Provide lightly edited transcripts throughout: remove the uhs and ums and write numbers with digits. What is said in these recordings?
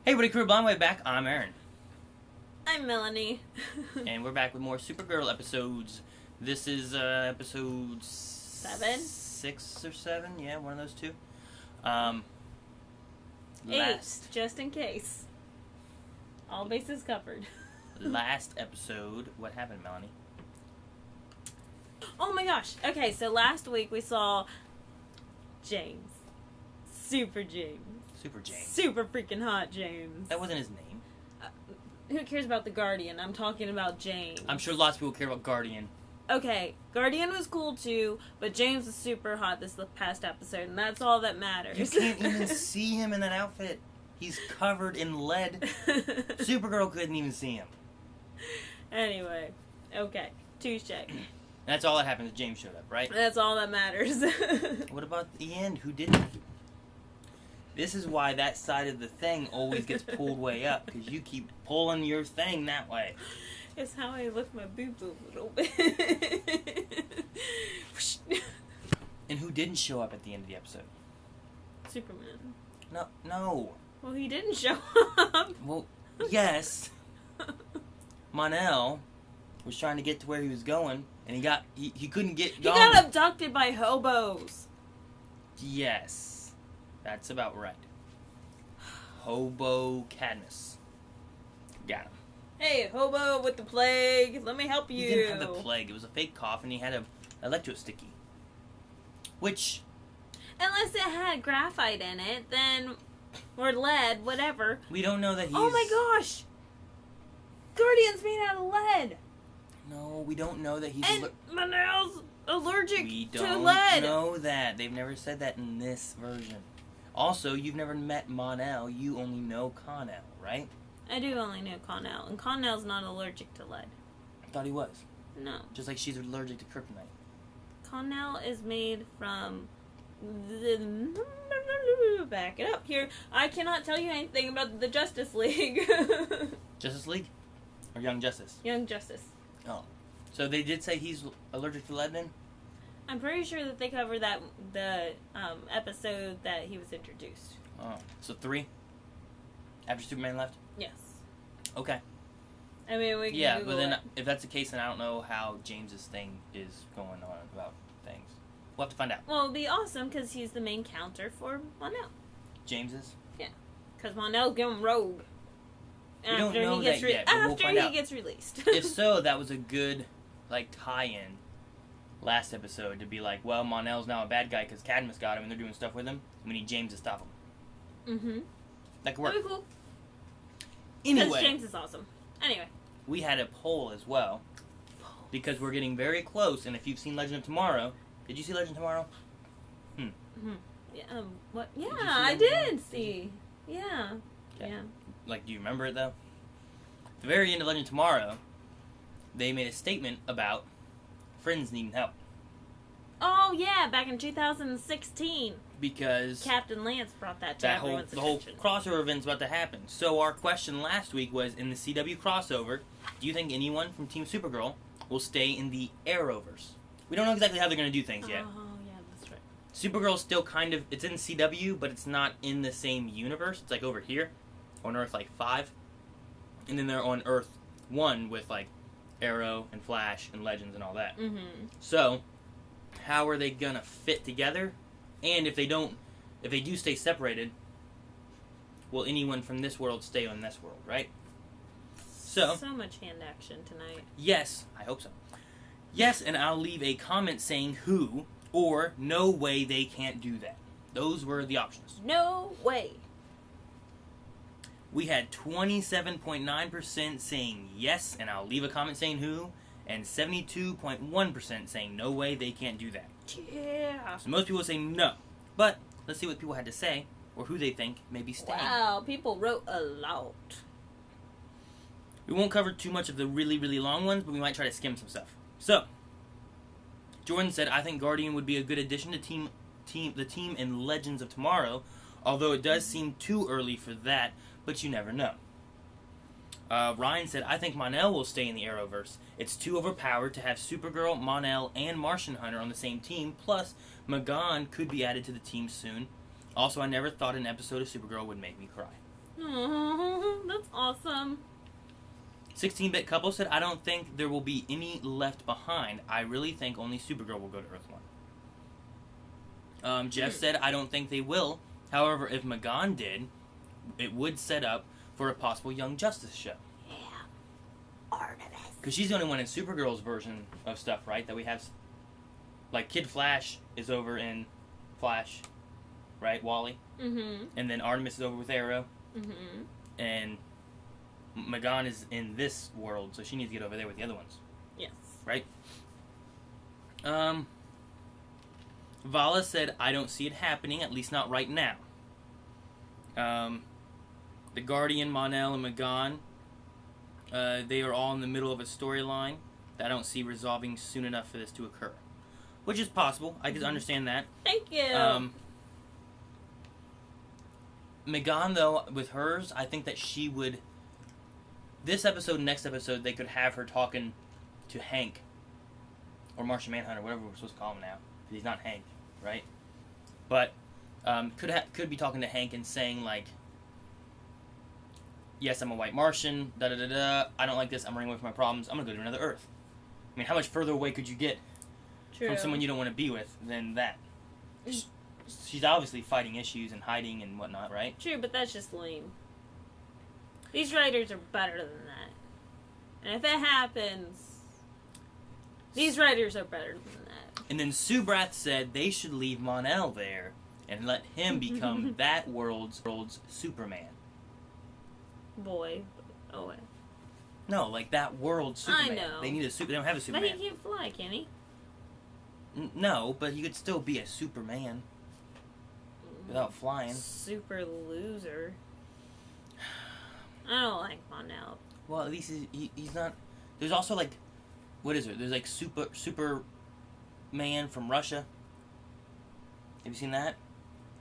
Hey everybody, Career Blind Way back. I'm Aaron. I'm Melanie. And we're back with more Supergirl episodes. This is episode 7? 6 or 7, yeah, one of those two. 8, just in case. All bases covered. Last episode, what happened, Melanie? Oh my gosh. Okay, so last week we saw James. Super James. Super James. Super freaking hot James. That wasn't his name. Who cares about the Guardian? I'm talking about James. I'm sure lots of people care about Guardian. Okay, Guardian was cool too, but James was super hot this past episode, and that's all that matters. You can't even see him in that outfit. He's covered in lead. Supergirl couldn't even see him. Anyway, okay, touche. That's all that happened. James showed up, right? That's all that matters. What about the end? Who didn't? This is why that side of the thing always gets pulled way up, because you keep pulling your thing that way. It's how I lift my boobs a little bit. And who didn't show up at the end of the episode? Superman. No. Well, he didn't show up. Well, yes. Mon-El was trying to get to where he was going, and he couldn't get He gone. got abducted by hobos. Yes. That's about right. Hobo Cadmus. Got him. Hey, hobo with the plague, let me help you. He didn't have the plague. It was a fake cough, and he had a electro sticky. Which... Unless it had graphite in it, then... Or lead, whatever. We don't know that he's... Oh my gosh! Guardian's made out of lead! No, we don't know that he's... And Mon-El's allergic We to don't lead! know that. They've never said that in this version. Also, you've never met Mon-El. You only know Con-El, right? I do only know Con-El, and Con-El's not allergic to lead. I thought he was. No. Just like she's allergic to kryptonite. Con-El is made from... Back it up here. I cannot tell you anything about the Justice League. Justice League? Or Young Justice? Young Justice. Oh. So they did say he's allergic to lead then? I'm pretty sure that they covered that the episode that he was introduced. Oh. So 3? After Superman left? Yes. Okay. I mean, we can Yeah, Google but then it. if that's the case, then I don't know how James's thing is going on about things. We'll have to find out. Well, it'd be awesome because he's the main counter for Mon-El. James's? Yeah. Because Mon-El's going rogue. We don't know that yet, but we'll after find he out. gets released. If so, that was a good, tie-in last episode to be like, well, Mon-El's now a bad guy because Cadmus got him and they're doing stuff with him. We need James to stop him. Mm-hmm. That could work. That'd be cool. Anyway, Because James is awesome. Anyway. we had a poll as well because we're getting very close, and if you've seen Legend of Tomorrow... Did you see Legend of Tomorrow? Mm-hmm. Yeah, what? Yeah, Did you see I that? did see. Yeah. Okay. Yeah. Do you remember it, though? At the very end of Legend of Tomorrow, they made a statement about friends needing help. Oh, yeah, back in 2016. Because Captain Lance brought that to the everyone's whole attention. crossover event's about to happen. So our question last week was, in the CW crossover, do you think anyone from Team Supergirl will stay in the Arrowverse? We don't know exactly how they're going to do things yet. Oh, yeah, that's right. Supergirl's still kind of... It's in CW, but it's not in the same universe. It's, over here, on Earth, 5. And then they're on Earth 1 with, Arrow and Flash and Legends and all that. Mm-hmm. So, how are they going to fit together? And if they do stay separated, will anyone from this world stay on this world, right? So much hand action tonight. Yes, I hope so. Yes, and I'll leave a comment saying who, or no way they can't do that. Those were the options. No way. We had 27.9% saying yes, and I'll leave a comment saying who, and 72.1% saying no way they can't do that. Yeah. So most people say no. But let's see what people had to say, or who they think may be staying. Wow, people wrote a lot. We won't cover too much of the really, really long ones, but we might try to skim some stuff. So, Jordan said, I think Guardian would be a good addition to the team in Legends of Tomorrow, although it does seem too early for that, but you never know. Ryan said, I think Mon-El will stay in the Arrowverse. It's too overpowered to have Supergirl, Mon-El, and Martian Hunter on the same team, plus Magan could be added to the team soon. Also, I never thought an episode of Supergirl would make me cry. Aww. That's awesome. 16-bit couple said, I don't think there will be any left behind. I really think only Supergirl will go to Earth 1. Jeff said, I don't think they will. However, if Magan did, it would set up for a possible Young Justice show. Yeah. Artemis. Because she's the only one in Supergirl's version of stuff, right? That we have. Like, Kid Flash is over in Flash, right? Wally. Mm-hmm. And then Artemis is over with Arrow. Mm-hmm. And Magan is in this world, so she needs to get over there with the other ones. Yes. Right? Vala said, I don't see it happening, at least not right now. The Guardian, Mon-El, and Magan, they are all in the middle of a storyline that I don't see resolving soon enough for this to occur. Which is possible. I can understand that. Thank you. Magan, though, with hers, I think that she would... This episode, next episode, they could have her talking to Hank. Or Martian Manhunter, whatever we're supposed to call him now. Because he's not Hank, right? But could be talking to Hank and saying, like... Yes, I'm a white Martian, da-da-da-da. I don't like this, I'm running away from my problems. I'm going to go to another Earth. I mean, how much further away could you get from someone you don't want to be with than that? She's obviously fighting issues and hiding and whatnot, right? True, but that's just lame. These writers are better than that. And if it happens, these writers are better than that. And then Subrath said they should leave Mon-El there and let him become that world's Superman. Boy. Oh, wait. No, like that world's Superman. I know. They need they don't have a Superman. But he can't fly, can he? No, but he could still be a Superman without flying. Super loser. I don't like Mon-El. Well, at least he's not... There's also, like... What is it? There's, like, Superman from Russia. Have you seen that?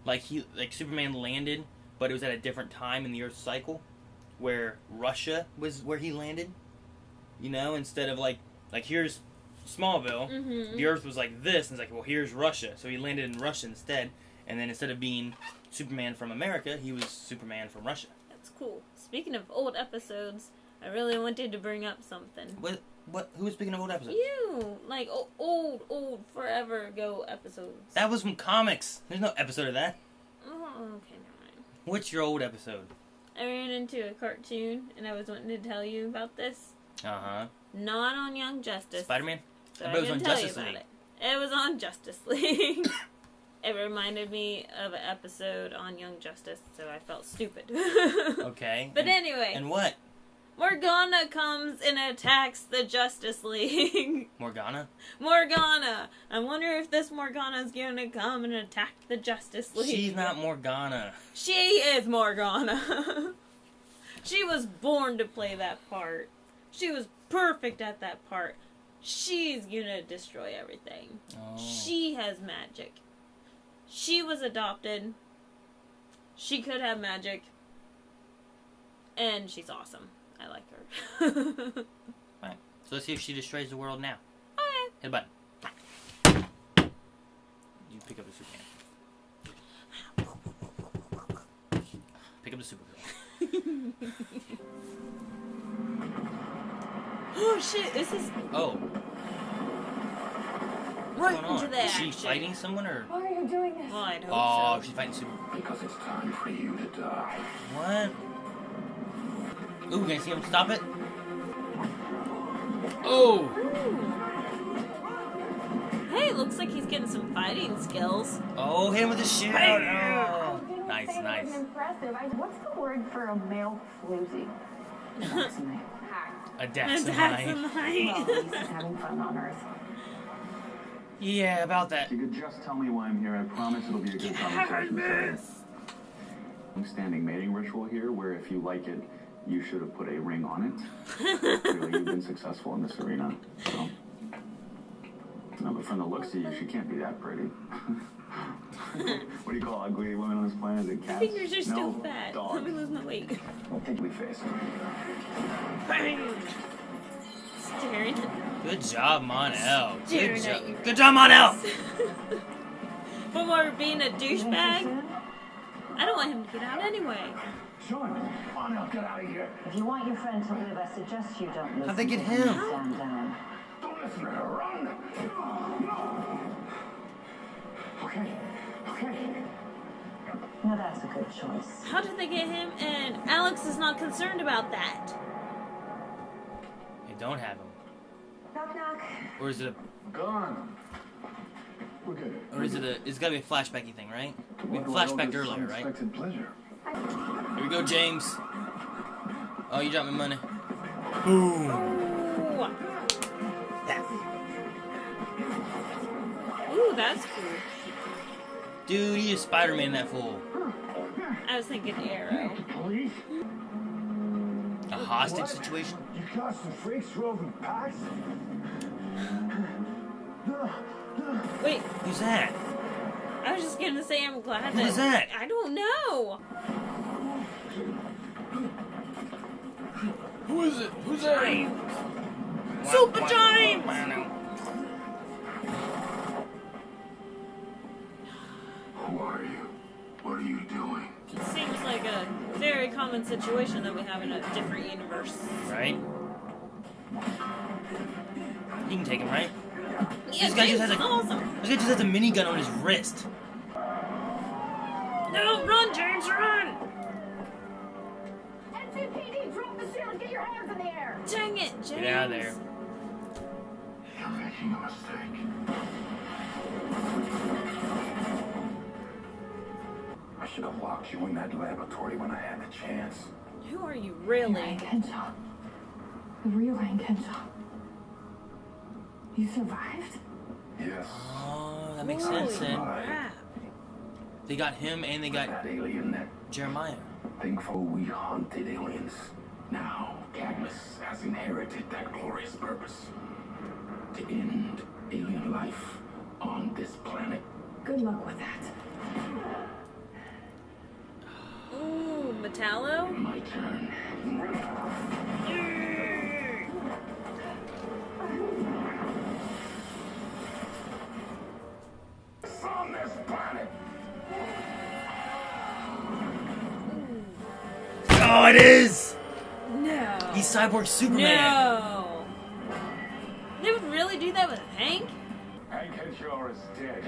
Like, Superman landed, but it was at a different time in the Earth's cycle, where Russia was where he landed. You know, instead of, like here's Smallville, the Earth was like this, and it's like, well, here's Russia. So he landed in Russia instead, and then instead of being Superman from America, he was Superman from Russia. That's cool. Speaking of old episodes, I really wanted to bring up something. What? Who was speaking of old episodes? You! Like, old, forever ago episodes. That was from comics. There's no episode of that. Oh, okay, never mind. What's your old episode? I ran into a cartoon, and I was wanting to tell you about this. Uh-huh. Not on Young Justice. Spider-Man? So I I bet it was can on tell Justice you about League. it. It was on Justice League. It reminded me of an episode on Young Justice, so I felt stupid. Okay. But anyway. And what? Morgana comes and attacks the Justice League. Morgana? Morgana! I wonder if this Morgana's gonna come and attack the Justice League. She's not Morgana. She is Morgana. She was born to play that part. She was perfect at that part. She's gonna destroy everything. Oh. She has magic. She was adopted. She could have magic. And she's awesome. I like her. Right. So let's see if she destroys the world now. Okay. Hit a button. You pick up the Superman. Pick up the Supergirl. Oh shit, this is Oh. right What's going into on? the Is she action. fighting someone or? Why are you doing this? Well, I'd hope Oh, so. she's fighting Super. Because it's time for you to die. What? Ooh, can I see him stop it? Oh! Ooh. Hey, looks like he's getting some fighting skills. Oh, hit him with the shield! Oh. Nice, nice. Impressive. What's the word for a male floozy? Daxamite. A That's Daxamite. Well, at least he's having fun on Earth. Yeah, about that. If you could just tell me why I'm here, I promise it'll be a good conversation. Long-standing mating ritual here, where if you like it, you should have put a ring on it. Clearly, you've been successful in this arena, so. No, but from the looks of you, she can't be that pretty. What do you call ugly women on this planet? Is it My cats? fingers are still no, fat. dogs. Let me lose my weight. Ugly face. Bam! Staring. Good job, Mon-El. Good Staring job. at you. Good job, Mon-El! For being a douchebag, I don't want him to get out anyway. Sean, come on out, get out of here. If you want your friend to live, I suggest you don't listen. How'd they get to him? Stand down. Don't listen to her, run. No. Okay. No, that's a good choice. How did they get him? And Alex is not concerned about that. They don't have him. Knock, knock. Or is it Gone. We're good. it's gotta be a flashbacky thing, right? We Why do I owe flashbacked this earlier, right? unexpected pleasure. Here we go, James. Oh, you dropped my money. Boom. Ooh, that's cool. Dude, he is Spider-Man, that fool. I was thinking Arrow. Police? A hostage situation? You got some freaks roving packs? Wait, Who's that? I was just gonna say I'm glad Who is that? I don't know. Who is it? Who's that? Super James! Who are you? What are you doing? It seems like a very common situation that we have in a different universe. Right? You can take him, right? Yeah, This guy just James has is awesome. This guy just has a minigun on his wrist. No, run, James, run! NCPD, drop the shield, get your hands in the air. Dang it, James. Get out of there. You're making a mistake. I should have locked you in that laboratory when I had the chance. Who are you really? Hank Henshaw. The real Hank Henshaw. You survived? Yes. Oh, that makes Holy sense then. crap. They got him and they got That alien that Jeremiah. thankful we hunted aliens. Now, Cadmus has inherited that glorious purpose. To end alien life on this planet. Good luck with that. Ooh, Metallo? My turn. It's on this planet. Oh, it is! No. He's Cyborg Superman. No. They would really do that with Hank? Hank Henshaw is dead.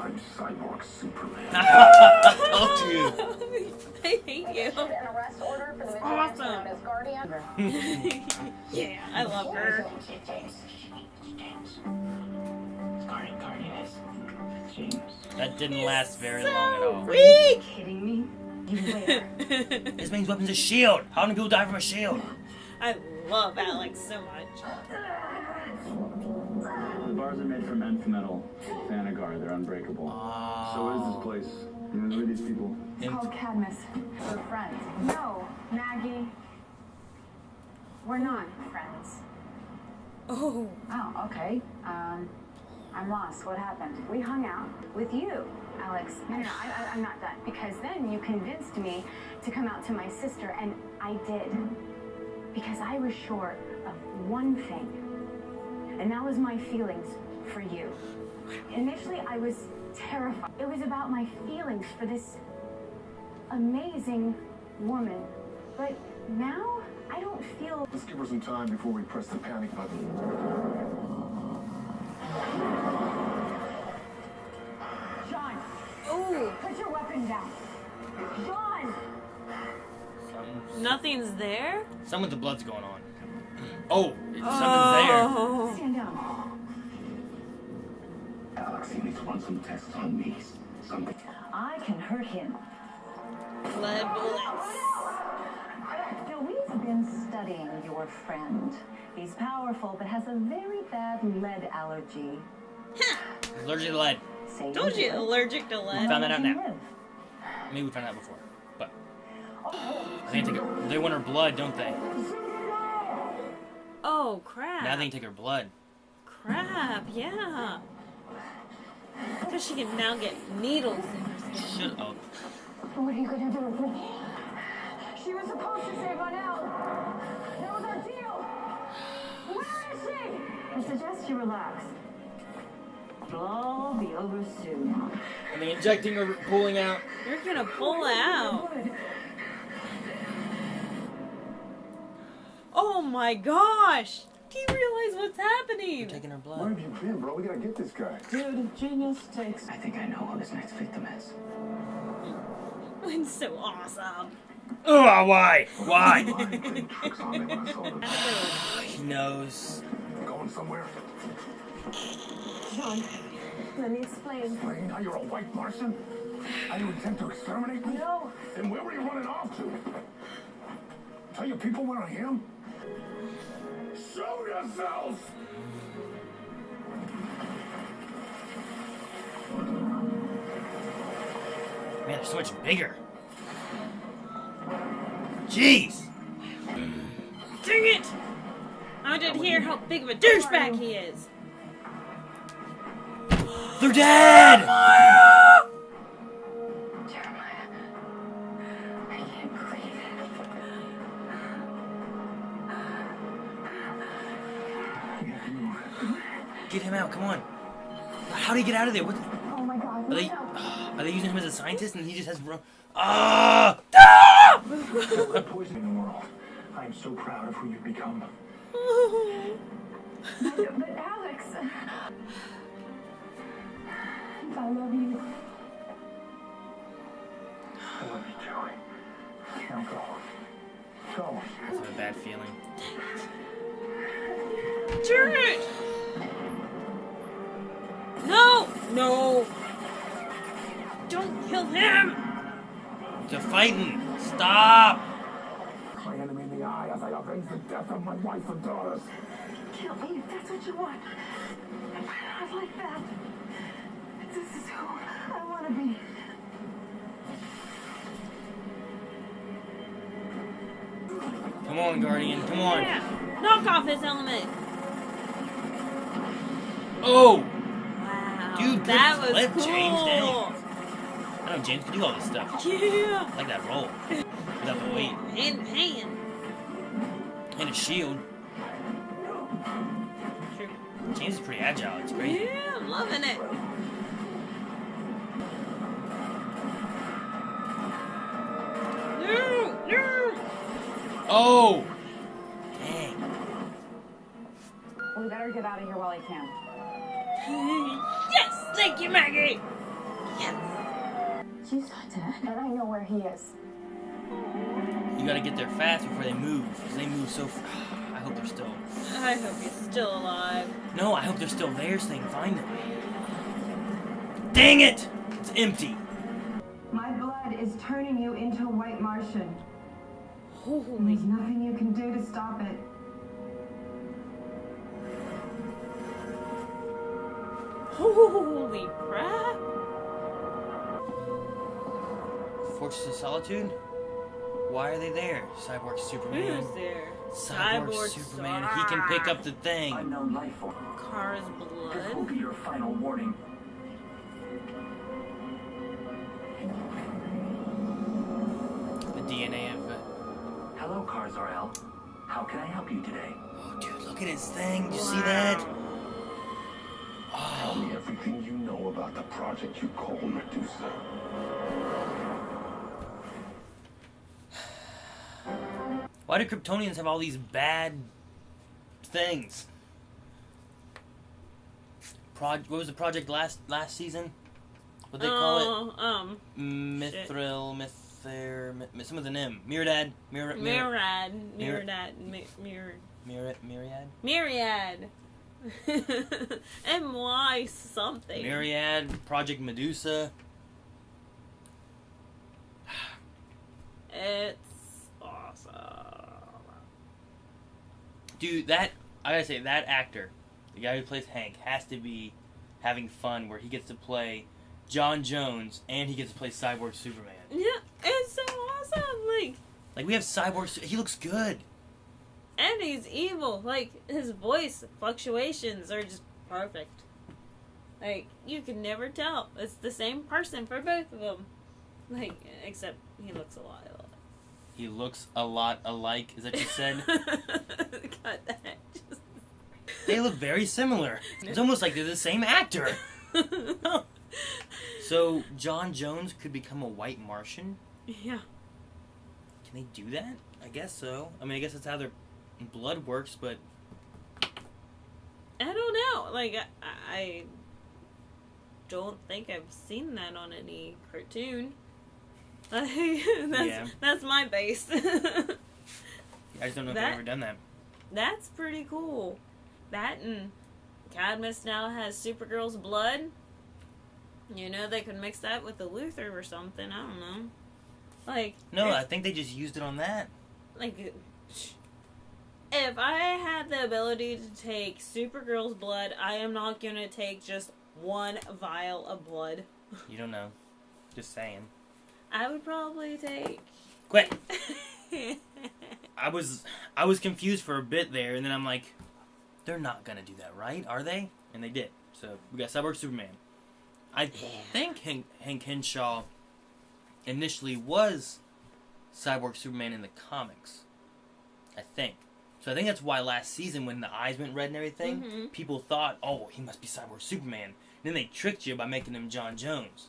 I'm Cyborg Superman. I told you. I hate you. An arrest order for the vigilante Awesome. known as Guardian. Yeah, I love her. That didn't last very long at all. Weak. Kidding me? You where? This man's weapon's a shield. How many people die from a shield? I love Alex so much. The bars are made from nth metal. Thanagar, they're unbreakable. So what is this place? You know, who are these people? It's called Cadmus. We're friends. No, Maggie. We're not friends. Oh. Oh, okay. I'm lost. What happened? We hung out with you. Alex, no, I'm not done. Because then you convinced me to come out to my sister, and I did. Because I was sure of one thing, and that was my feelings for you. Initially, I was terrified. It was about my feelings for this amazing woman. But now, I don't feel... Let's give her some time before we press the panic button. John, Ooh. put your weapon down. John! Nothing's there? Some with the blood's going on. Oh, something's there. Oh. Stand down. Alex, you need to run some tests on me. Something. I can hurt him. Blood bullets. Now, we've been studying your friend. He's powerful, but has a very bad lead allergy. He's allergic to lead. Say Told you, live. allergic to We lead. found that out Let him now. live. Maybe we found that before. But they want her blood, don't they? Oh, crap. Now they can take her blood. Crap, yeah. Because she can now get needles in her skin. Shut up. What are you gonna do with me? She was supposed to save Monel. That was our deal. Where is she? I suggest you relax. It'll all be over soon. And they injecting her, pulling out. You're gonna pull out. Oh my gosh! Do you realize what's happening? They're taking her Where blood. have you been, bro? We gotta get this guy. Dude, genius takes. I think I know who his next victim is. It's so awesome. Oh, why? Why? Playing tricks on me when I saw them. He knows. Going somewhere? John, let me explain. Playing how you're a white Martian? How you intend to exterminate me? No. Then where were you running off to? Tell your people we're on him? Show yourself! Man, they're so much bigger. Jeez. Dang it! I didn't hear how big of a douchebag he is. They're dead! Jeremiah, I can't believe it. We have to move. Get him out, come on. How do you get out of there? What? Oh my God, Are they using him as a scientist and he just has... The poisoning the world. I am so proud of who you've become. But Alex, I love you. I love you, Joey. Now go. Go. I have a bad feeling. Jared! No! No! Don't kill him! They're fighting. Stop! My enemy in the eye as I avenge the death of my wife and daughters. Kill me if that's what you want. I'd like that. This is who I want to be. Come on, Guardian. Come on. Yeah. Knock off his element. Oh! Wow. Dude, good that was flip, cool. James. Dang. I know James can do all this stuff. Yeah. I like that roll. Without the weight. Hand in hand. And a shield. True. James is pretty agile. It's great. Yeah, I'm loving it. No! No! Oh! Dang. We better get out of here while I can. Yes! Thank you, Maggie! Yes! You saw Dad, and I know where he is. You gotta get there fast before they move. Because they move so I hope they're still... I hope he's still alive. No, I hope they're still there so they can find them. Dang it! It's empty. My blood is turning you into a white Martian. Holy. There's nothing you can do to stop it. Holy crap! Fortress of Solitude? Why are they there? Cyborg Superman. Who's there? Cyborg Superman. He can pick up the thing. Unknown life form. Kara's This will blood. be your final warning. The DNA of... Hello, Kar-Zor-El. How can I help you today? Oh, dude, look at his thing. Did you see that? Tell me everything you know about the project you call Medusa. Why do Kryptonians have all these bad things? What was the project last season? What they call it? Mithril, some with an M. Myriad. Myriad. Myriad. M-Y something. Myriad, Project Medusa. It's awesome. Dude, I gotta say, that actor, the guy who plays Hank, has to be having fun where he gets to play John Jones and he gets to play Cyborg Superman. Yeah, it's so awesome. Like we have Cyborg, he looks good. And he's evil. Like, his voice fluctuations are just perfect. Like, you can never tell. It's the same person for both of them. Like, except he looks a lot alike. He looks a lot alike, is that what you said? Cut that. They look very similar. It's almost like they're the same actor. So John Jones could become a white Martian? Yeah. Can they do that? I guess so. I mean, I guess that's how their blood works, but... I don't know. Like, I don't think I've seen that on any cartoon. That's my base. I just don't know if they've ever done that. That's pretty cool. That and Cadmus now has Supergirl's blood. You know, they could mix that with the Luthor or something. I don't know. Like... No, I think they just used it on that. Like... If I had the ability to take Supergirl's blood, I am not going to take just one vial of blood. You don't know. Just saying. I would probably take... Quit! I was confused for a bit there, and then I'm like, they're not going to do that, right? Are they? And they did. So, we got Cyborg Superman. I think Hank Henshaw initially was Cyborg Superman in the comics. I think. So I think that's why last season, when the eyes went red and everything, people thought, oh, he must be Cyborg Superman. And then they tricked you by making him John Jones.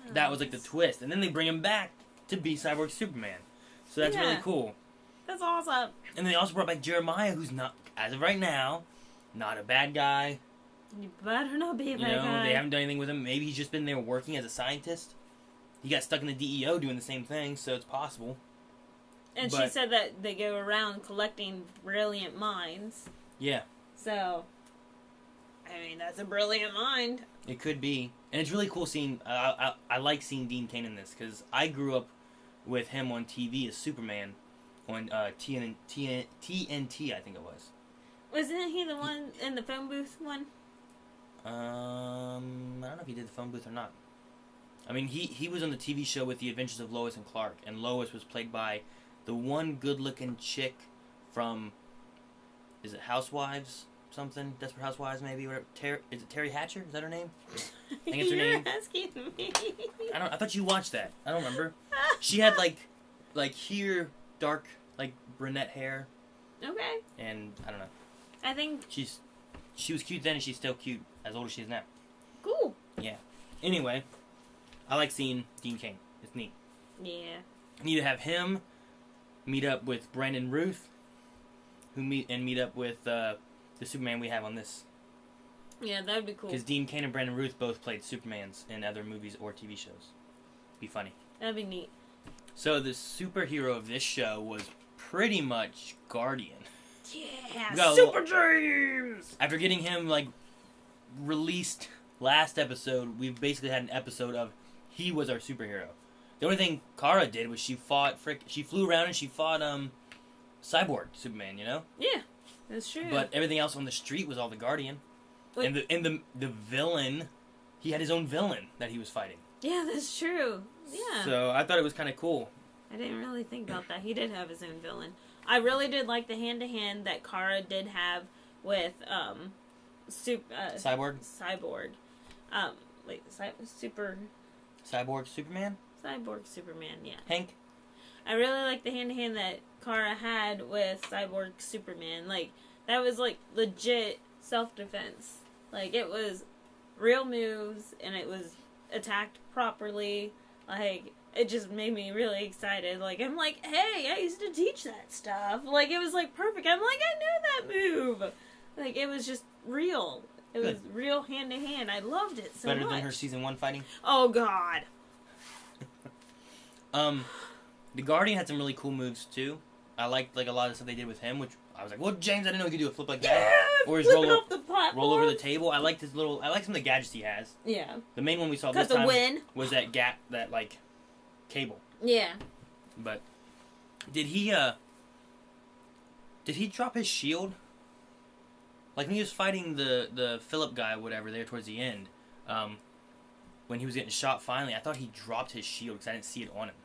Yeah, that was like the twist. And then they bring him back to be Cyborg Superman. So that's really cool. That's awesome. And then they also brought back Jeremiah, who's not, as of right now, not a bad guy. You better not be a bad guy. They haven't done anything with him. Maybe he's just been there working as a scientist. He got stuck in the DEO doing the same thing, so it's possible. And she said that they go around collecting brilliant minds. Yeah. So, I mean, that's a brilliant mind. It could be. And it's really cool seeing... I like seeing Dean Cain in this, because I grew up with him on TV as Superman on TNT, I think it was. Wasn't he the one in the phone booth one? I don't know if he did the phone booth or not. I mean, he was on the TV show with The Adventures of Lois and Clark, and Lois was played by the one good-looking chick from, is it Housewives? Something? Desperate Housewives, maybe? Whatever. Is it Terry Hatcher? Is that her name? I think it's her name. You're asking me. I thought you watched that. I don't remember. She had, like here, dark, like, brunette hair. Okay. And, I don't know. I think... She was cute then, and she's still cute, as old as she is now. Cool. Yeah. Anyway, I like seeing Dean Cain. It's neat. Yeah. Need to have him meet up with Brandon Ruth, meet up with the Superman we have on this. Yeah, that'd be cool. Because Dean Cain and Brandon Ruth both played Supermans in other movies or TV shows. Be funny. That'd be neat. So the superhero of this show was pretty much Guardian. Yeah, Super James! After getting him, like, released last episode, we've basically had an episode of he was our superhero. The only thing Kara did was she flew around and she fought, Cyborg Superman, you know? Yeah, that's true. But everything else on the street was all the Guardian. Wait. And the villain, he had his own villain that he was fighting. Yeah, that's true. Yeah. So I thought it was kind of cool. I didn't really think about that. He did have his own villain. I really did like the hand-to-hand that Kara did have with, Cyborg? Cyborg. Cyborg Superman? Cyborg Superman, yeah. Hank? I really like the hand-to-hand that Kara had with Cyborg Superman. Like, that was, like, legit self-defense. Like, it was real moves, and it was attacked properly. Like, it just made me really excited. Like, I'm like, hey, I used to teach that stuff. Like, it was, like, perfect. I'm like, I knew that move. Like, it was just real. It was real hand-to-hand. I loved it so much. Better than her season 1 fighting? Oh, God. The Guardian had some really cool moves, too. I liked, like, a lot of stuff they did with him, which I was like, well, James, I didn't know he could do a flip like that. Yeah, or his roll over the table. I liked some of the gadgets he has. Yeah. The main one we saw this time was that cable. Yeah. But did he drop his shield? Like when he was fighting the Philip guy or whatever there towards the end, when he was getting shot finally, I thought he dropped his shield because I didn't see it on him.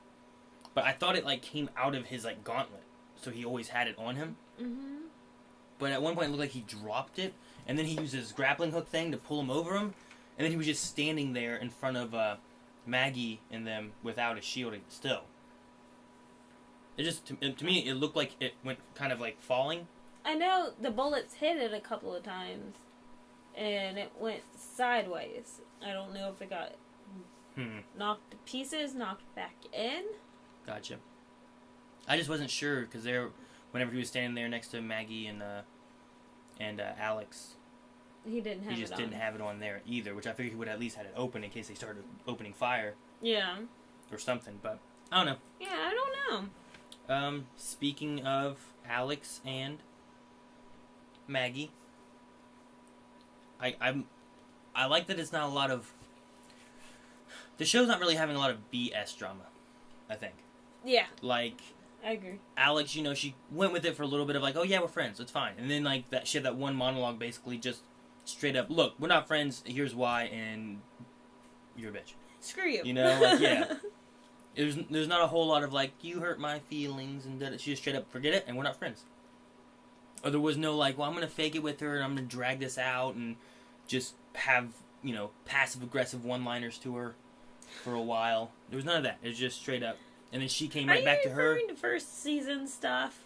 But I thought it like came out of his like gauntlet, so he always had it on him. Mm-hmm. But at one point it looked like he dropped it, and then he used his grappling hook thing to pull him over him, and then he was just standing there in front of Maggie and them without a shield still. It just to me it looked like it went kind of like falling. I know the bullets hit it a couple of times. and it went sideways. I don't know if it got knocked to pieces, knocked back in. Gotcha. I just wasn't sure because whenever he was standing there next to Maggie and Alex, he didn't have didn't have it on there either, which I figured he would at least had it open in case they started opening fire. Yeah. Or something, but I don't know. Yeah, I don't know. Speaking of Alex and Maggie, I like that it's not a lot of... The show's not really having a lot of BS drama, I think. Yeah. Like... I agree. Alex, she went with it for a little bit of like, oh yeah, we're friends, it's fine. And then like she had that one monologue basically just straight up, look, we're not friends, here's why, and you're a bitch. Screw you. Like, yeah. There's not a whole lot of like, you hurt my feelings, and she just straight up, forget it, and we're not friends. Or there was no like, well, I'm going to fake it with her, and I'm going to drag this out, and just have, passive-aggressive one-liners to her for a while. There was none of that. It was just straight up. And then she came right back to her. Are you referring to first season stuff?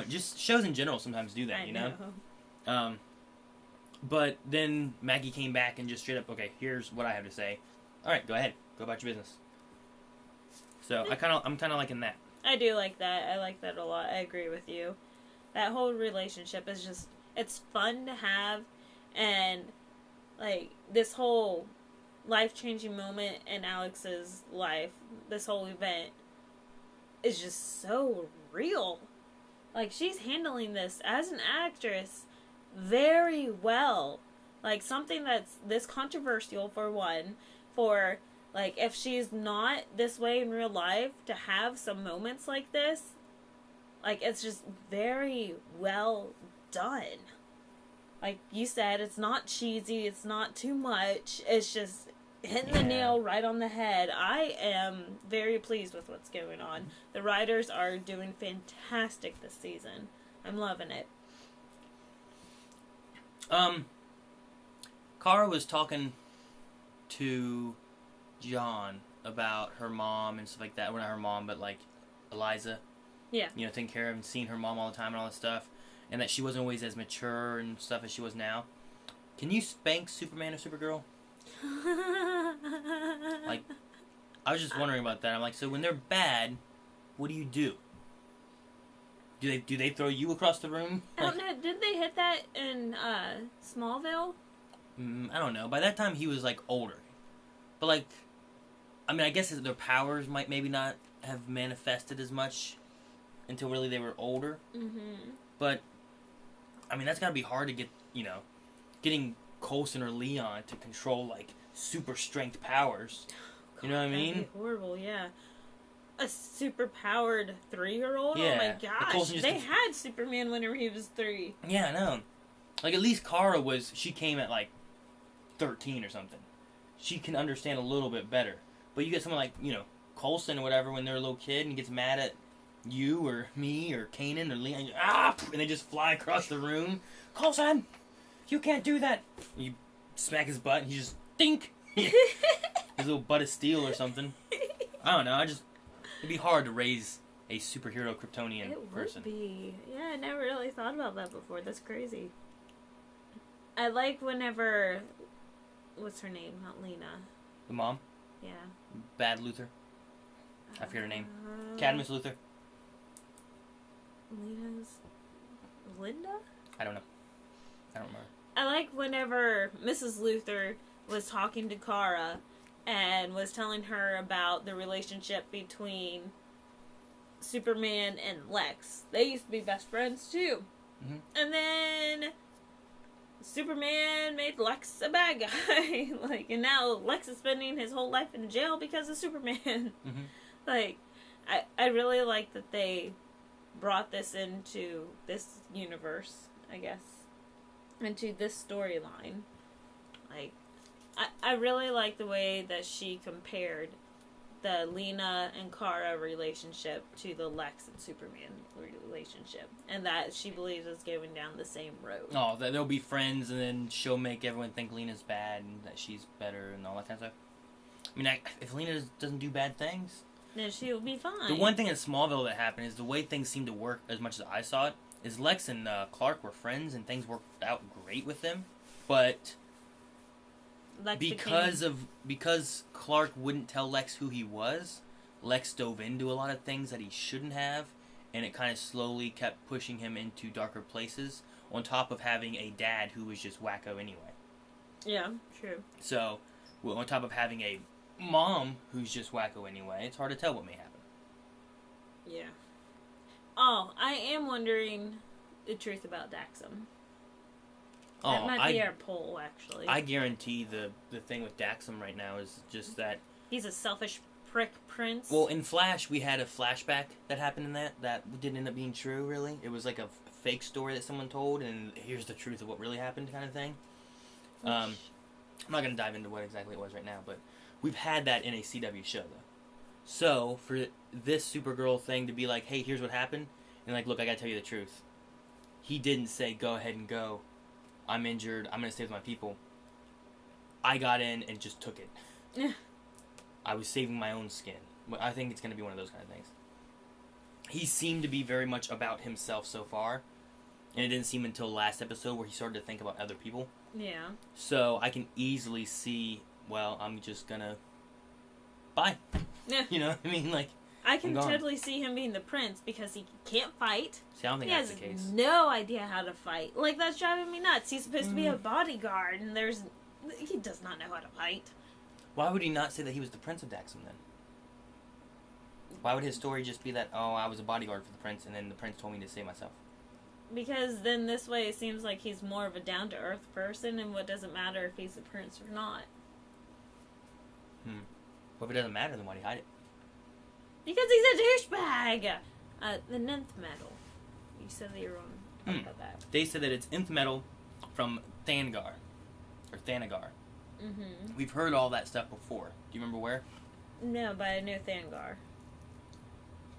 Just shows in general sometimes do that, I know. But then Maggie came back and just straight up, okay, here's what I have to say. All right, go ahead. Go about your business. So I'm kind of liking that. I do like that. I like that a lot. I agree with you. That whole relationship is just, it's fun to have. And, like, this whole life-changing moment in Alex's life, this whole event, is just so real. Like, she's handling this as an actress very well. Like, something that's this controversial, for one, for, like, if she's not this way in real life, to have some moments like this, like, it's just very well done. Like you said, it's not cheesy, it's not too much, it's just hitting the nail right on the head. I am very pleased with what's going on. The writers are doing fantastic this season. I'm loving it. Kara was talking to John about her mom and stuff like that. Well, not her mom, but like Eliza. Yeah. Taking care of and seeing her mom all the time and all that stuff. And that she wasn't always as mature and stuff as she was now. Can you spank Superman or Supergirl? Like, I was just wondering about that. I'm like, so when they're bad, what do you do? Do they throw you across the room? I don't know. Did they hit that in Smallville? I don't know. By that time, he was like older. But like, I mean, I guess their powers might maybe not have manifested as much until really they were older. Mm-hmm. But I mean, that's gotta be hard to get. Getting Coulson or Leon to control like super strength powers. You know what I mean? That'd be horrible, yeah. A super powered 3-year-old? Yeah. Oh my gosh. They had Superman when he was 3. Yeah, I know. Like at least Kara she came at like 13 or something. She can understand a little bit better. But you get someone like, Coulson or whatever when they're a little kid and gets mad at you or me or Kanan or Leon, and they just fly across the room. Coulson! You can't do that! You smack his butt and he just dink! His little butt of steel or something. I don't know, it'd be hard to raise a superhero Kryptonian person. It would be. Yeah, I never really thought about that before. That's crazy. I like whenever... What's her name? Not Lena. The mom? Yeah. Bad Luthor. I forget her name. Cadmus Luthor. Lena's... Linda? I don't know. I don't remember. I like whenever Mrs. Luthor was talking to Kara and was telling her about the relationship between Superman and Lex. They used to be best friends too. Mm-hmm. And then Superman made Lex a bad guy. And now Lex is spending his whole life in jail because of Superman. Mm-hmm. I really like that they brought this into this universe, I guess. Into this storyline. I really like the way that she compared the Lena and Kara relationship to the Lex and Superman relationship. And that she believes is going down the same road. Oh, that they'll be friends and then she'll make everyone think Lena's bad and that she's better and all that kind of stuff. I mean, if Lena doesn't do bad things... then she'll be fine. The one thing in Smallville that happened is the way things seemed to work, as much as I saw it, is Lex and Clark were friends and things worked out great with them. But Lex because Clark wouldn't tell Lex who he was, Lex dove into a lot of things that he shouldn't have, and it kind of slowly kept pushing him into darker places, on top of having a dad who was just wacko anyway. Yeah, true. So, well, on top of having a mom who's just wacko anyway, it's hard to tell what may happen. Yeah. Oh, I am wondering the truth about Daxam. That might be our poll, actually. I guarantee the thing with Daxam right now is just that... He's a selfish prick prince. Well, in Flash, we had a flashback that happened in that didn't end up being true, really. It was like a fake story that someone told, and here's the truth of what really happened kind of thing. I'm not going to dive into what exactly it was right now, but we've had that in a CW show, though. So, for this Supergirl thing to be like, hey, here's what happened, and like, look, I got to tell you the truth. He didn't say, go ahead and go. I'm injured. I'm going to stay with my people. I got in and just took it. I was saving my own skin. I think it's going to be one of those kind of things. He seemed to be very much about himself so far. And it didn't seem until last episode where he started to think about other people. Yeah. So I can easily see, well, I'm just going to... Bye. Yeah. You know what I mean? Like, I can totally see him being the prince because he can't fight. See, I don't think that's the case. He has no idea how to fight. Like, that's driving me nuts. He's supposed to be a bodyguard, and he does not know how to fight. Why would he not say that he was the Prince of Daxam, then? Why would his story just be that, oh, I was a bodyguard for the prince, and then the prince told me to save myself? Because then this way it seems like he's more of a down-to-earth person, and what doesn't matter if he's a prince or not. Well, if it doesn't matter, then why do you hide it? Because he's a douchebag! The nth metal. You said that you were on about that. They said that it's nth metal from Thangar. Or Thanagar. Mm-hmm. We've heard all that stuff before. Do you remember where? No, but I know Thangar.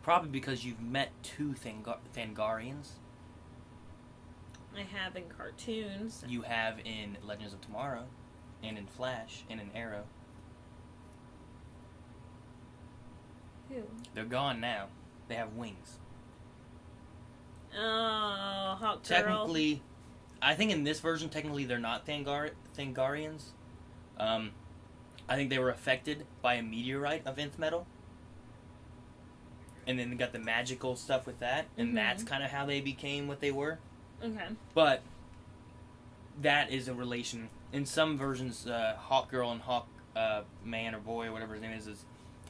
Probably because you've met two Thangarians. I have in cartoons. You have in Legends of Tomorrow, and in Flash, and in Arrow. Who? They're gone now. They have wings. Oh, Hawk Girl. Technically, I think in this version, technically they're not Thangarians. I think they were affected by a meteorite of nth metal. And then they got the magical stuff with that, and that's kind of how they became what they were. Okay. But that is a relation. In some versions, Hawk Girl and Hawk Man or Boy or whatever his name is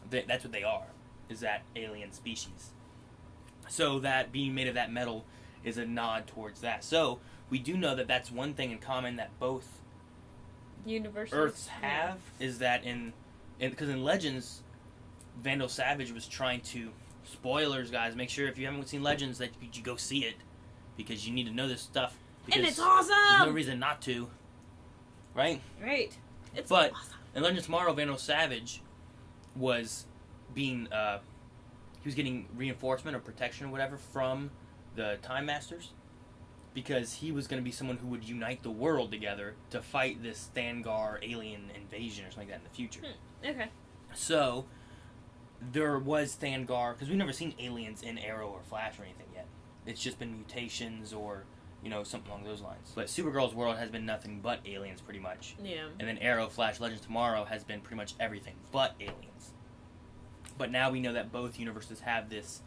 that's what they are. Is that alien species. So that being made of that metal is a nod towards that. So we do know that that's one thing in common that both universes Earths have, is that because in Legends, Vandal Savage was trying to, spoilers guys, make sure if you haven't seen Legends that you go see it, because you need to know this stuff. And it's awesome! There's no reason not to. Right? Right. It's but awesome. In Legends Tomorrow, Vandal Savage was being, he was getting reinforcement or protection or whatever from the Time Masters, because he was going to be someone who would unite the world together to fight this Thangar alien invasion or something like that in the future. Okay. So, there was Thangar, because we've never seen aliens in Arrow or Flash or anything yet. It's just been mutations or, something along those lines. But Supergirl's world has been nothing but aliens, pretty much. Yeah. And then Arrow, Flash, Legends Tomorrow has been pretty much everything but aliens. But now we know that both universes have this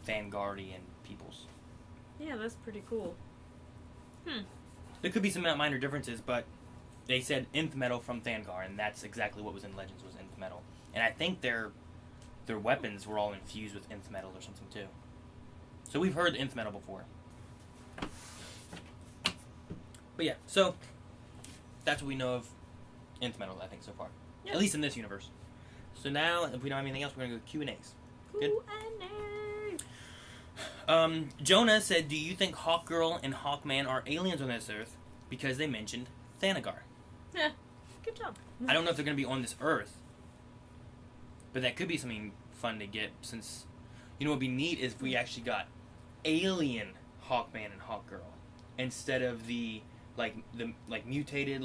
Thangarian peoples. Yeah, that's pretty cool. There could be some minor differences, but they said nth metal from Thangar, and that's exactly what was in Legends, was nth metal. And I think their weapons were all infused with nth metal or something too. So we've heard nth metal before. But yeah, so that's what we know of nth metal, I think, so far. Yep. At least in this universe. So now, if we don't have anything else, we're going to go Q&As. Good? Jonah said, do you think Hawkgirl and Hawkman are aliens on this Earth? Because they mentioned Thanagar. Yeah, good job. I don't know if they're going to be on this Earth, but that could be something fun to get, since, what would be neat is if we actually got alien Hawkman and Hawkgirl, instead of the mutated,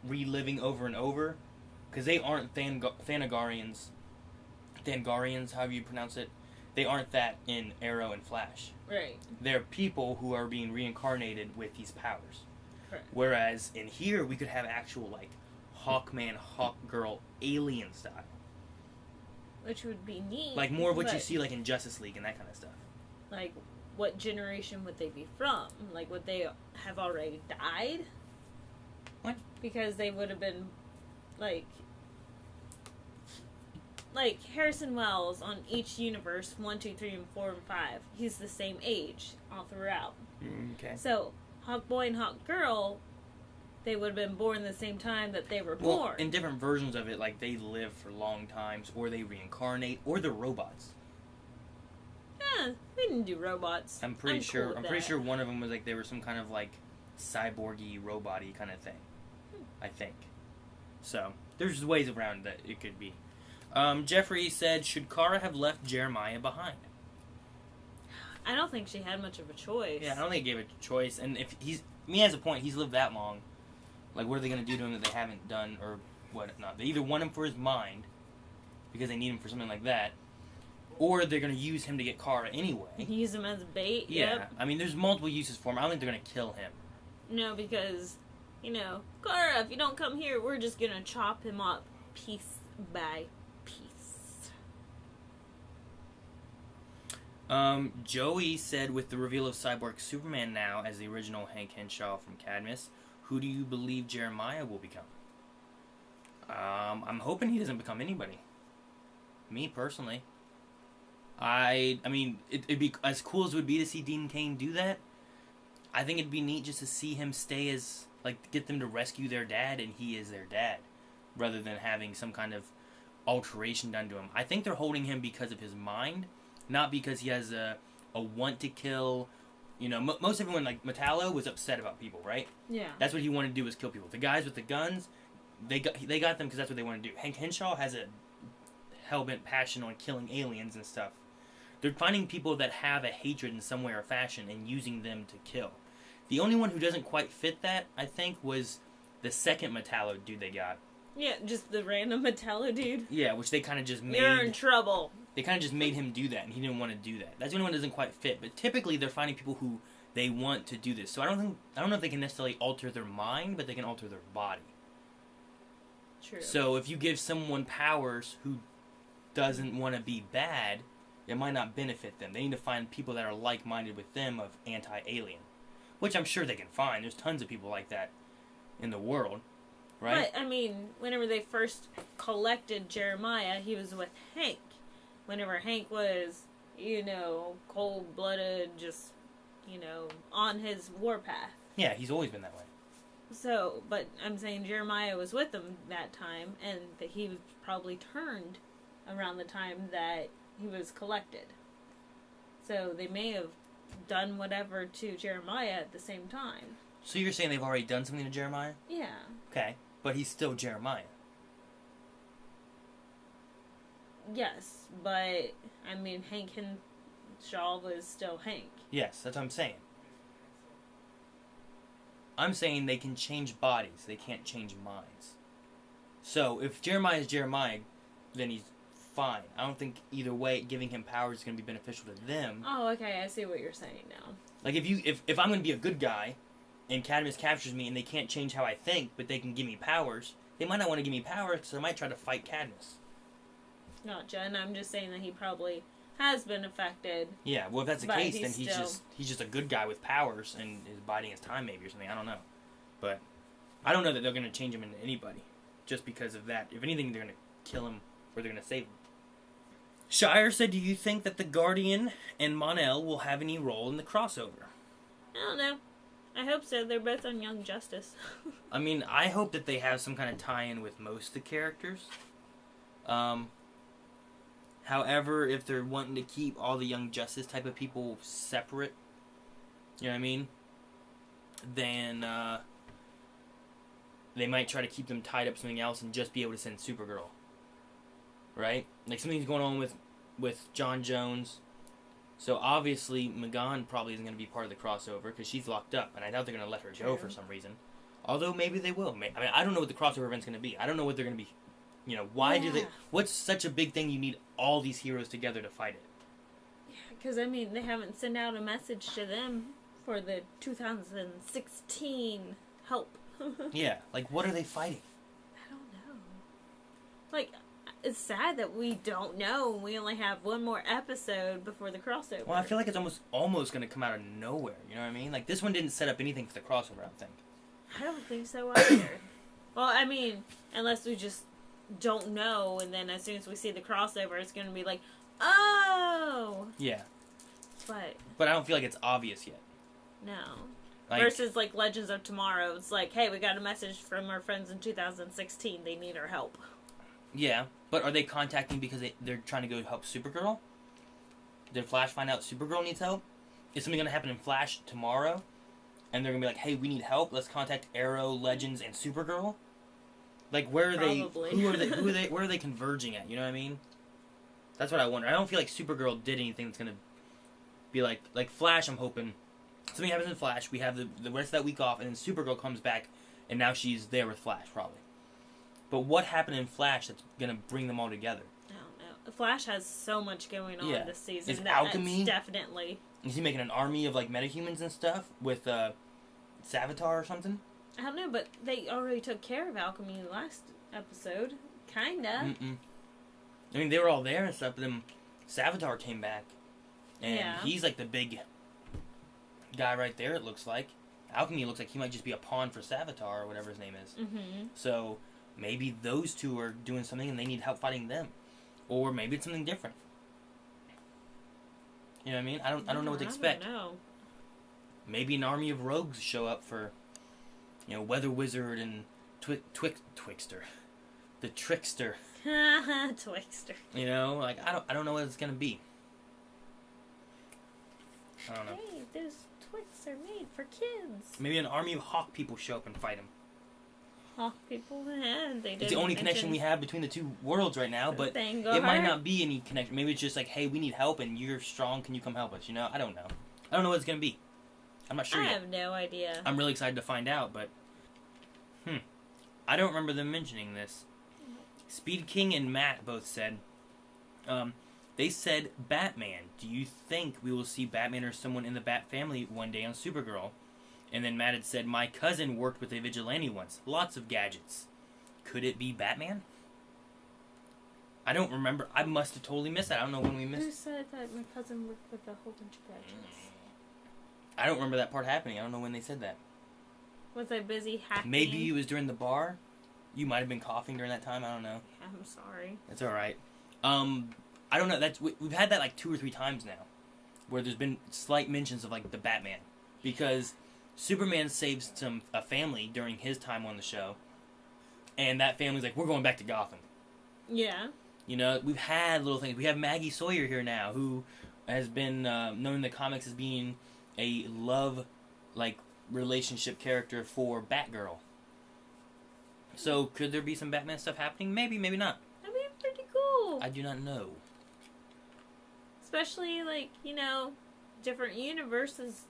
reliving over and over, because they aren't Thanagarians, however you pronounce it. They aren't that in Arrow and Flash. Right. They're people who are being reincarnated with these powers. Correct. Whereas in here, we could have actual, like, Hawkman, Hawkgirl, alien style. Which would be neat. Like, more of what you but, see, like, in Justice League and that kind of stuff. Like, what generation would they be from? Like, would they have already died? What? Because they would have been, like Harrison Wells on each universe, 1, 2, 3, and 4, and 5. He's the same age all throughout. Okay. So, Hawkboy and Hawkgirl, they would have been born the same time that they were Well, born. in different versions of it, like, they live for long times, or they reincarnate, or they're robots. Yeah, we didn't do robots. I'm pretty cool with I'm pretty that. sure one of them was, like, they were some kind of, like, cyborgy, robot-y kind of thing. I think. So, there's ways around that it could be. Jeffrey said, should Kara have left Jeremiah behind? I don't think she had much of a choice. Yeah, I don't think he gave it a choice. And if he has a point, he's lived that long. Like, what are they going to do to him that they haven't done, or whatnot? They either want him for his mind, because they need him for something like that, or they're going to use him to get Kara anyway. Use him as bait. Yeah, Yep. I mean, there's multiple uses for him. I don't think they're going to kill him. No, because, Kara, if you don't come here, we're just gonna chop him up piece by piece. Joey said, with the reveal of Cyborg Superman now as the original Hank Henshaw from Cadmus, who do you believe Jeremiah will become? I'm hoping he doesn't become anybody. Me, personally. I mean, it'd be as cool as it would be to see Dean Cain do that. I think it'd be neat just to see him stay as, like, get them to rescue their dad and he is their dad, rather than having some kind of alteration done to him. I think they're holding him because of his mind, not because he has a want to kill. Most everyone, like, Metallo was upset about people, right? Yeah. That's what he wanted to do, was kill people. The guys with the guns, they got them because that's what they want to do. Hank Henshaw has a hell-bent passion on killing aliens and stuff. They're finding people that have a hatred in some way or fashion and using them to kill. The only one who doesn't quite fit that, I think, was the second Metallo dude they got. Yeah, just the random Metallo dude. Yeah, which they kind of just made... You're in trouble. They kind of just made him do that, and he didn't want to do that. That's the only one that doesn't quite fit. But typically, they're finding people who they want to do this. So I don't know if they can necessarily alter their mind, but they can alter their body. True. So if you give someone powers who doesn't want to be bad, it might not benefit them. They need to find people that are like-minded with them of anti-alien. Which I'm sure they can find. There's tons of people like that in the world, right? But, I mean, whenever they first collected Jeremiah, he was with Hank. Whenever Hank was, cold-blooded, just, on his warpath. Yeah, he's always been that way. So, but I'm saying Jeremiah was with them that time, and that he was probably turned around the time that he was collected. So they may have done whatever to Jeremiah at the same time. So you're saying they've already done something to Jeremiah? Yeah. Okay, but he's still Jeremiah. Yes, but, I mean, Hank Henshaw was still Hank. Yes, that's what I'm saying. I'm saying they can change bodies, they can't change minds. So, if Jeremiah is Jeremiah, then he's fine. I don't think either way giving him powers is going to be beneficial to them. Oh, okay, I see what you're saying now. Like, if I'm going to be a good guy, and Cadmus captures me, and they can't change how I think, but they can give me powers, they might not want to give me powers, so they might try to fight Cadmus. Gotcha, and I'm just saying that he probably has been affected. Yeah, well, if that's the But case, he's then he's just a good guy with powers, and is biding his time maybe or something. I don't know. But I don't know that they're going to change him into anybody, just because of that. If anything, they're going to kill him, or they're going to save him. Shire said, do you think that the Guardian and Mon-El will have any role in the crossover? I don't know. I hope so. They're both on Young Justice. I mean, I hope that they have some kind of tie-in with most of the characters. However, if they're wanting to keep all the Young Justice type of people separate, you know what I mean? Then, they might try to keep them tied up something else and just be able to send Supergirl. Right? Like, something's going on with John Jones. So, obviously, Megan probably isn't going to be part of the crossover because she's locked up, and I doubt they're going to let her go for some reason. Although, maybe they will. I mean, I don't know what the crossover event's going to be. I don't know what they're going to be... why do they... What's such a big thing you need all these heroes together to fight it? Yeah, because, I mean, they haven't sent out a message to them for the 2016 help. Yeah, like, what are they fighting? I don't know. Like, it's sad that we don't know. We only have one more episode before the crossover. Well, I feel like it's almost going to come out of nowhere. You know what I mean? Like, this one didn't set up anything for the crossover, I don't think. I don't think so either. Well, I mean, unless we just don't know, and then as soon as we see the crossover, it's going to be like, oh! Yeah. But I don't feel like it's obvious yet. no. Like, Versus, like, Legends of Tomorrow. It's like, hey, we got a message from our friends in 2016. They need our help. yeah, but are they contacting because they're trying to go help Supergirl? Did Flash find out Supergirl needs help? Is something going to happen in Flash tomorrow? And they're going to be like, hey, we need help. Let's contact Arrow, Legends, and Supergirl? Like, where are Probably. they? Where are they converging at? You know what I mean? That's what I wonder. I don't feel like Supergirl did anything that's going to be like Flash, I'm hoping. Something happens in Flash, we have the rest of that week off, and then Supergirl comes back, and now she's there with Flash, probably. But what happened in Flash that's going to bring them all together? I don't know. Flash has so much going on this season. Is Alchemy... Definitely. Is he making an army of, like, metahumans and stuff with Savitar or something? I don't know, but they already took care of Alchemy last episode. Kinda. Mm-mm. I mean, they were all there and stuff, but then Savitar came back. And he's, like, the big guy right there, it looks like. Alchemy looks like he might just be a pawn for Savitar or whatever his name is. Mm-hmm. So maybe those two are doing something and they need help fighting them. Or maybe it's something different. You know what I mean? I don't know what to expect. I don't know. Maybe an army of rogues show up for, you know, Weather Wizard and Twixter. The Trickster. Twixter. You know, like I don't know what it's gonna be. I don't know. Hey, those Twix are made for kids. Maybe an army of Hawk people show up and fight him. Hawk people, they did. It's the only connection we have between the two worlds right now, but it Thango might Heart. not be any connection. Maybe it's just like, hey, we need help and you're strong, can you come help us? You know, I don't know. I don't know what it's gonna be. I'm not sure I yet. have no idea. I'm really excited to find out, but I don't remember them mentioning this. Speed King and Matt both said, they said Batman. Do you think we will see Batman or someone in the Bat family one day on Supergirl? And then Matt had said, my cousin worked with a vigilante once. Lots of gadgets. Could it be Batman? I don't remember. I must have totally missed that. I don't know when we missed. Who said that my cousin worked with a whole bunch of gadgets? I don't remember that part happening. I don't know when they said that. Was I busy hacking? Maybe it was during the bar. You might have been coughing during that time. I don't know. I'm sorry. That's all right. I don't know. We've had that like 2 or 3 times now, where there's been slight mentions of like the Batman, because Superman saves a family during his time on the show, and that family's like, we're going back to Gotham. Yeah. You know, we've had little things. We have Maggie Sawyer here now, who has been known in the comics as being a love, like, relationship character for Batgirl. So, could there be some Batman stuff happening? Maybe, maybe not. That'd be pretty cool. I do not know. Especially, like, you know, different universes.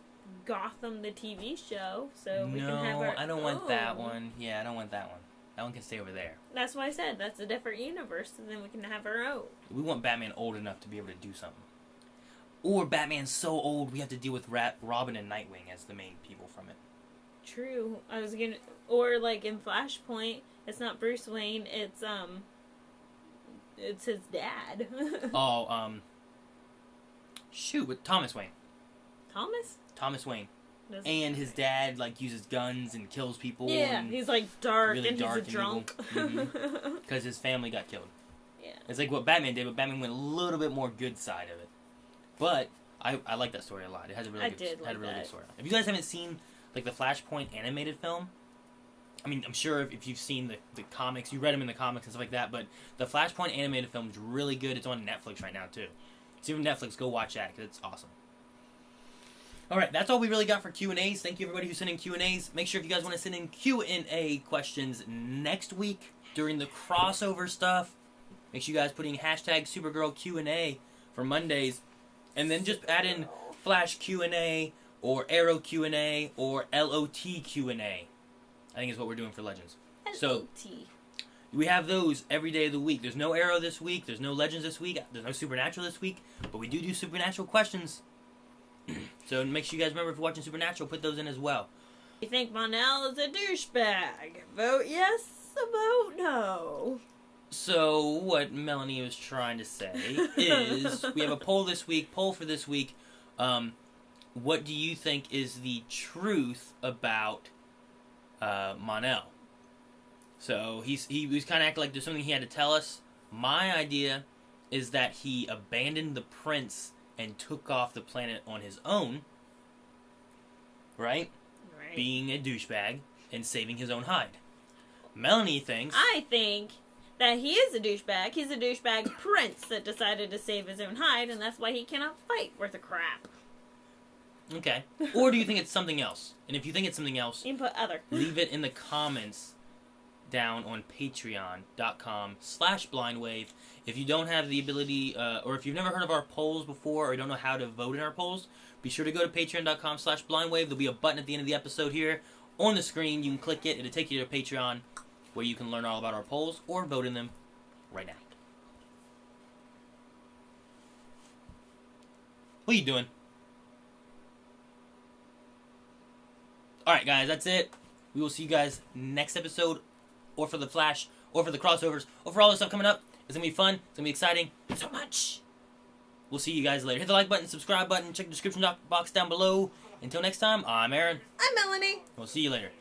Gotham, the TV show, so we can have our I don't want own. that one. Yeah, I don't want that one. That one can stay over there. That's why I said that's a different universe, and then we can have our own. We want Batman old enough to be able to do something. Or Batman's so old we have to deal with Robin and Nightwing as the main people from it. True. I was gonna, or like in Flashpoint, it's not Bruce Wayne. It's his dad. Shoot, with Thomas Wayne. Thomas Wayne. Doesn't And his dad, like, uses guns and kills people. Yeah, and he's like dark really and dark he's a drunk. Because his family got killed. Yeah. It's like what Batman did, but Batman went a little bit more good side of it. But I like that story a lot. It has a really good story. If you guys haven't seen like the Flashpoint animated film, I mean, I'm sure if you've seen the comics, you read them in the comics and stuff like that, but the Flashpoint animated film is really good. It's on Netflix right now too. So even Netflix, go watch that because it's awesome. All right, that's all we really got for Q&As. Thank you, everybody who sent in Q&As. Make sure if you guys want to send in Q&A questions next week during the crossover stuff, make sure you guys put in hashtag Supergirl Q&A for Mondays, and then just add in Flash Q&A or Arrow Q&A or LOT Q&A. I think is what we're doing for Legends. So we have those every day of the week. There's no Arrow this week. There's no Legends this week. There's no Supernatural this week. But we do Supernatural questions. So make sure you guys remember if you're watching Supernatural, put those in as well. You think Mon-El is a douchebag? Vote yes, vote no. So, what Melanie was trying to say is, we have a poll for this week. What do you think is the truth about Mon-El? So, he was kind of acting like there's something he had to tell us. My idea is that he abandoned the prince and took off the planet on his own, right? Being a douchebag and saving his own hide. Melanie thinks... I think that he is a douchebag. He's a douchebag prince that decided to save his own hide, and that's why he cannot fight worth a crap. Okay. Or do you think it's something else? And if you think it's something else, You can put other. leave it in the comments down on patreon.com/blindwave. If you don't have the ability, or if you've never heard of our polls before, or you don't know how to vote in our polls, be sure to go to patreon.com/blindwave. There'll be a button at the end of the episode here on the screen. You can click it. It'll take you to Patreon, where you can learn all about our polls or vote in them right now. What are you doing? Alright, guys, that's it. We will see you guys next episode, or for the Flash, or for the crossovers, or for all this stuff coming up. It's going to be fun. It's going to be exciting. So much. We'll see you guys later. Hit the like button, subscribe button, check the description box down below. Until next time, I'm Aaron. I'm Melanie. We'll see you later.